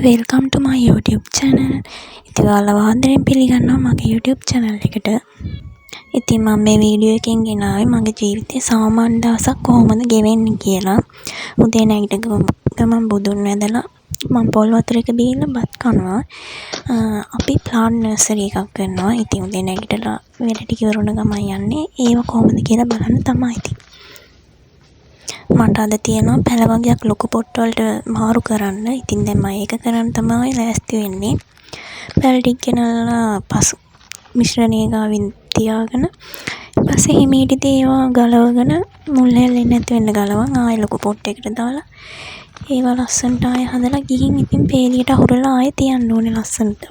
Welcome ටු මයි YouTube channel. ඉතින් ඔයාලව ආදරෙන් පිළිගන්නවා මගේ YouTube channel එකට. ඉතින් මම මේ වීඩියෝ එකෙන් ගෙනාවේ මගේ ජීවිතේ සාමාන්‍ය දවසක් කොහොමද ගෙවෙන්නේ කියලා. උදේ නැගිට ගමන් බුදුන් වැඳලා මම පොල් වතුර එක බීලා බත් කනවා. අපි ප්ලාන්ට් නර්සරි එකක් කරනවා. ඉතින් උදේ නැගිටලා වැඩ ටික ඉවරුන ගමන් යන්නේ ඒව කොහොමද කියලා බලන්න තමයි ඉතින්. මට අද තියෙනවා පැල වගේක් ලොකු පොට් වලට මාරු කරන්න. ඉතින් දැන් මම ඒක කරන්න තමයි ලෑස්ති වෙන්නේ. පැල ටික ගෙනල්ලා පසු මිශ්‍රණය ගාවින් තියාගෙන ඊපස්සේ හිමීට ඒවා ගලවගෙන මුල් හැලෙන්නේ නැති වෙන්න ගලවන් ආයෙ ලොකු පොට් එකකට දාලා ඒවා ලස්සනට ආයෙ හදලා ගිහින් ඉතින් පේලියට අහුරලා ආයෙ තියන්න ඕනේ ලස්සනට.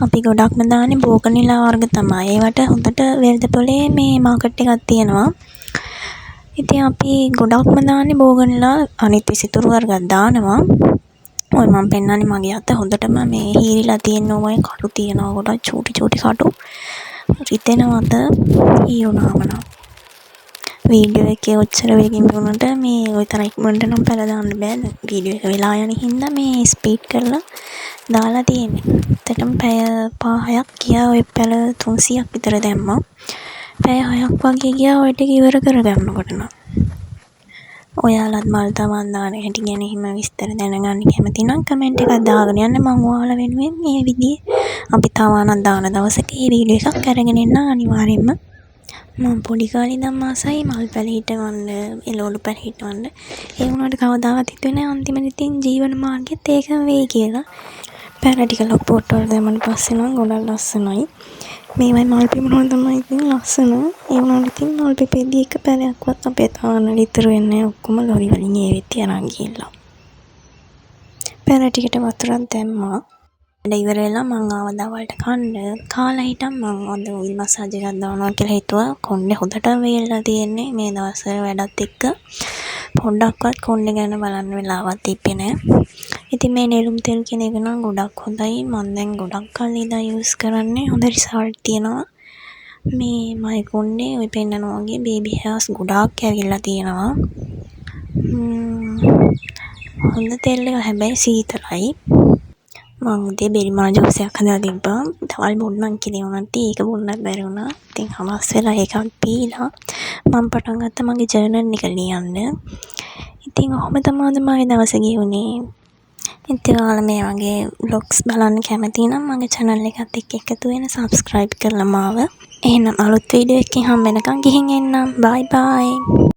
අපි ගොඩක්ම දාන්නේ බෝගනිලා වර්ග තමයි. ඒවට හොඳට වෙළඳ පොලේ මේ මාකට් එකක් තියෙනවා. ඉතින් අපි ගොඩක්ම දාන්නේ බෝගනිලා අනිත් විසිතුරු වර්ගත් දානවා. ඔය මම පෙන්නන්නේ මගේ අත හොඳටම මේ හීරිලා තියෙන ඔය කටු තියෙනවා ගොඩක් චූටි කටු. රිදෙනවද හීරුනාම නම්. වීඩියෝ එකේ ඔච්චර වෙලකින් වුණාට මේ ওই තරම් ඉක්මනට නම් පැල දාන්න බෑ. වීඩියෝ එක වෙලා යන හින්දා මේ ස්පීඩ් කරලා දාලා තියෙන්නේ. ඇත්තටම පැය 5-6ක් ගියා ඔය පැල 300ක් විතර දැම්මා. පැය 6ක් වගේ ගියා ඔය ටික ඉවර කරගන්නකොට නම්. ඔයාලත් මල් තවන් දාන හැටි ගැන එහෙම විස්තර දැනගන්න කැමති නම් කමෙන්ට් එකක් දාගෙන යන්න. මම ඔයාලා වෙනුවෙන් මේ විදිහේ අපි තවනක් දාන දවසක මේ වීඩියෝ එකක් අරගෙන එන්න අනිවාර්යෙන්ම. මම පොඩි කාලේ ඉඳන් ආසයි මල් පැල හිටවන්න, එළවලු පැල හිටවන්න. ඒ වුණාට කවදාවත් හිතුවේ නැහැ අන්තිමට ඉතින් ජීවන මාර්ගෙත් ඒකම වෙයි කියලා. පැල ටික ලොකු පොට් වල දැම්මම පස්සේ නම් ගොඩක් ලස්සනයි. මේවයි මල් පිපුණා තමයි ඉතින් ලස්සන. ඒ වුණාට ඉතින් මල් පිපෙද්දී එක පැලයක්වත් අපේ තාන්නට ඉතුරු වෙන්නේ නැහැ. ඔක්කොම ලොරි වලින් ඒ වෙත් යනවා ගිහිල්ලා. පැල ටිකට වතුරක් දැම්මා. වැඩ ඉවර වෙලා මං ආව දවල්ට කන්න. කාලා හිටන් මං අද ඔයිල් මසාජ් එකක් දානවා කියලා හිතුවා. කොණ්ඩේ හොඳට වේලලා තියෙන්නේ මේ දවස්වල වැඩත් එක්ක. පොඩ්ඩක්වත් කොණ්ඩේ ගැන බලන්න වෙලාවක් තිබ්බේ නැහැ. ඉතින් මේ නෙළුම් තෙල් කියන එක නම් ගොඩක් හොඳයි. මම දැන් ගොඩක් කල් ඉඳන් යූස් කරන්නේ. හොඳ රිසල්ට් තියෙනවා. මේ මගේ කොණ්ඩේ ඔය පෙන්නනවා වගේ බේබි හේර්ස් ගොඩාක් ඇවිල්ලා තියෙනවා. හොඳ තෙල් එක හැබැයි සීතලයි. මම උදේ බෙරි මල් ජූස් එකක් හදලා තිබ්බා. තවල් බොන්නම් කියලා වුණාත් ඒක බොන්නත් බැරි වුණා. ඉතින් හවස් වෙලා ඒකක් පීලා මම පටන් ගත්තා මගේ ජර්නල් එක ලියන්න. ඉතින් ඔහොම තමයි මගේ දවස ගියුනේ. ඉතින් ඔයාලා මේ වගේ vlogs බලන්න කැමති නම් මගේ channel එකත් එක්ක එකතු වෙන්න subscribe කරලා මාව. එහෙනම් අලුත් වීඩියෝ එකකින් හම්බ වෙනකන් ගිහින් එන්නම්. bye bye.